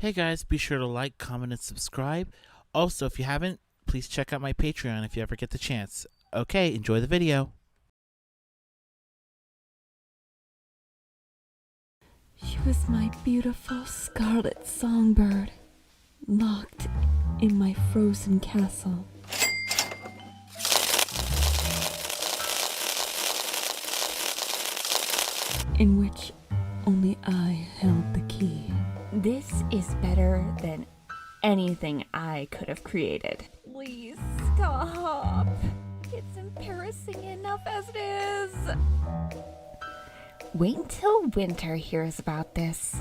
Hey guys, be sure to like, comment, and subscribe. Also, if you haven't, please check out my Patreon if you ever get the chance. Okay, enjoy the video. She was my beautiful scarlet songbird, locked in my frozen castle. In which only I held the key. This is better than anything I could have created. Please stop. It's embarrassing enough as it is. Wait until Winter hears about this.